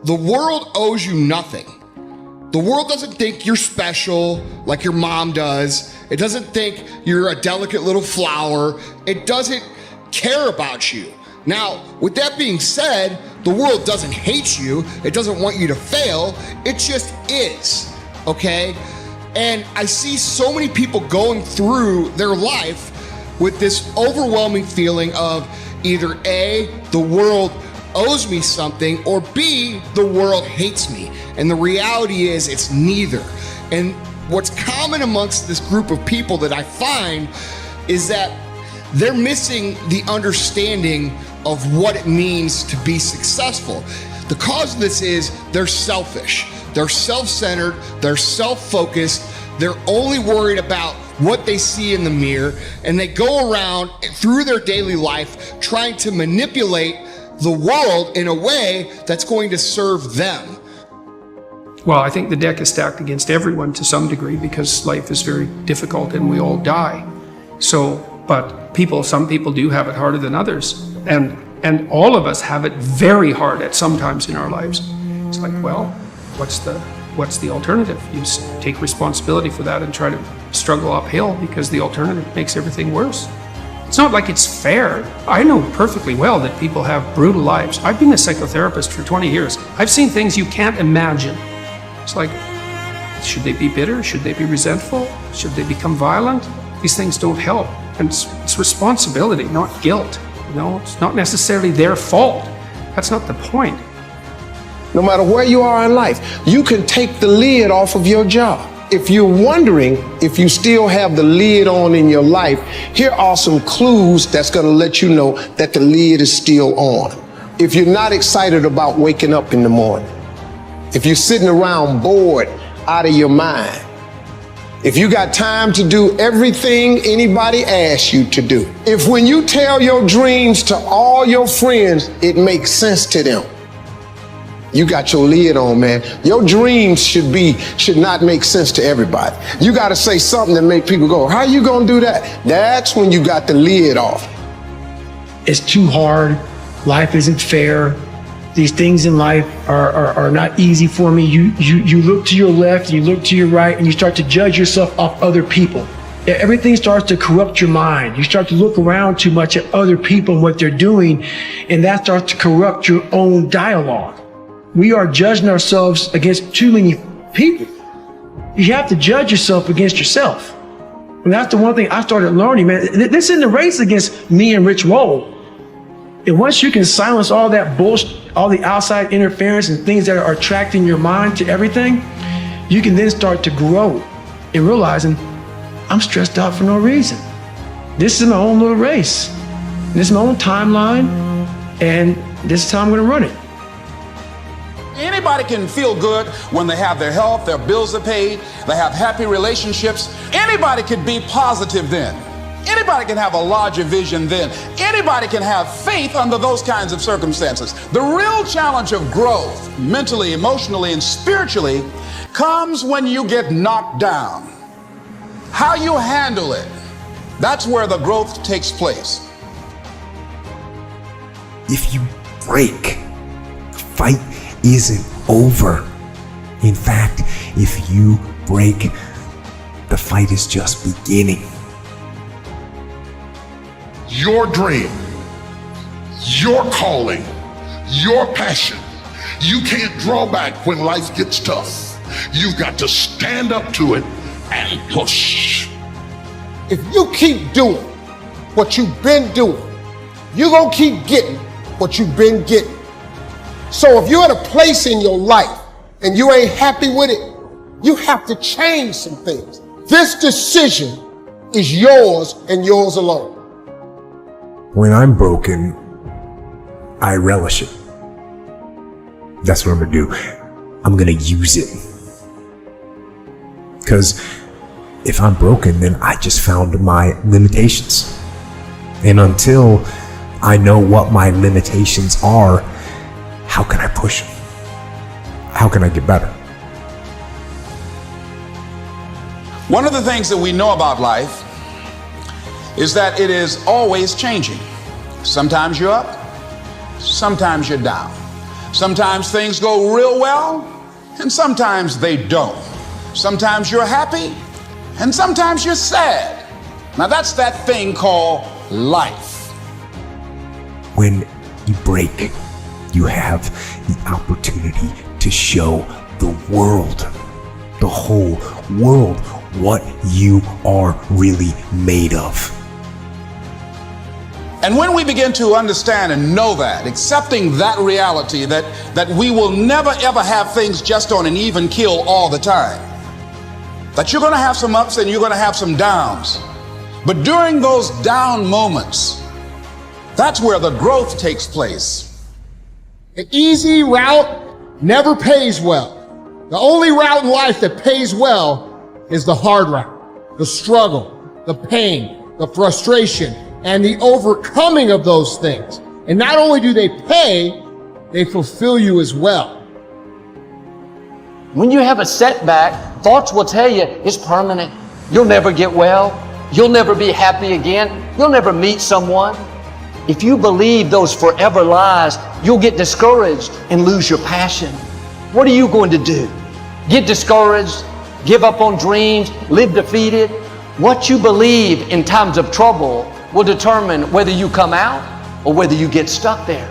The world owes you nothing. The world doesn't think you're special like your mom does. It doesn't think you're a delicate little flower. It doesn't care about you. Now, with that being said, the world doesn't hate you. It doesn't want you to fail. It just is, okay? And I see so many people going through their life with this overwhelming feeling of either A, the world owes me something, or B, the world hates me. And the reality is it's neither. And what's common amongst this group of people that I find is that they're missing the understanding of what it means to be successful. The cause of this is they're selfish, they're self-centered, they're self-focused, they're only worried about what they see in the mirror, and they go around through their daily life trying to manipulate the world in a way that's going to serve them. Well, I think the deck is stacked against everyone to some degree because life is very difficult and we all die. But some people do have it harder than others. And all of us have it very hard at some times in our lives. It's like, well, what's the alternative? You just take responsibility for that and try to struggle uphill because the alternative makes everything worse. It's not like it's fair. I know perfectly well that people have brutal lives. I've been a psychotherapist for 20 years. I've seen things you can't imagine. It's like, should they be bitter? Should they be resentful? Should they become violent? These things don't help. And it's responsibility, not guilt. It's not necessarily their fault. That's not the point. No matter where you are in life, you can take the lid off of your job. If you're wondering if you still have the lid on in your life, here are some clues that's going to let you know that the lid is still on. If you're not excited about waking up in the morning, if you're sitting around bored out of your mind, if you got time to do everything anybody asks you to do, if when you tell your dreams to all your friends, it makes sense to them, you got your lid on, man. Your dreams should not make sense to everybody. You got to say something that make people go, how you going to do that? That's when you got the lid off. It's too hard. Life isn't fair. These things in life are not easy for me. You look to your left and you look to your right and you start to judge yourself off other people. Everything starts to corrupt your mind. You start to look around too much at other people and what they're doing, and that starts to corrupt your own dialogue. We are judging ourselves against too many people. You have to judge yourself against yourself. And that's the one thing I started learning, man. This isn't a race against me and Rich Roll. And once you can silence all that bullshit, all the outside interference and things that are attracting your mind to everything, you can then start to grow and realizing I'm stressed out for no reason. This is my own little race. This is my own timeline, and this is how I'm going to run it. Anybody can feel good when they have their health, their bills are paid, they have happy relationships. Anybody could be positive then. Anybody can have a larger vision then. Anybody can have faith under those kinds of circumstances. The real challenge of growth, mentally, emotionally, and spiritually, comes when you get knocked down. How you handle it, that's where the growth takes place. If you break, the fight isn't over. In fact, if you break, the fight is just beginning. Your dream, your calling, your passion. You can't draw back when life gets tough. You've got to stand up to it and push. If you keep doing what you've been doing, you're going to keep getting what you've been getting. So if you're at a place in your life and you ain't happy with it, you have to change some things. This decision is yours and yours alone. When I'm broken, I relish it. That's what I'm gonna do. I'm gonna use it. Because if I'm broken, then I just found my limitations. And until I know what my limitations are, how can I push them? How can I get better? One of the things that we know about life is that it is always changing. Sometimes you're up, sometimes you're down. Sometimes things go real well, and sometimes they don't. Sometimes you're happy, and sometimes you're sad. Now that's that thing called life. When you break, you have the opportunity to show the world, the whole world, what you are really made of. And when we begin to understand and know that, accepting that reality that we will never ever have things just on an even keel all the time, that you're going to have some ups and you're going to have some downs, but during those down moments, that's where the growth takes place. The easy route never pays well. The only route in life that pays well is the hard route, the struggle, the pain, the frustration, and the overcoming of those things. And not only do they pay, they fulfill you as well. When you have a setback, thoughts will tell you it's permanent. You'll never get well. You'll never be happy again. You'll never meet someone. If you believe those forever lies, you'll get discouraged and lose your passion. What are you going to do? Get discouraged, give up on dreams, live defeated? What you believe in times of trouble will determine whether you come out or whether you get stuck there.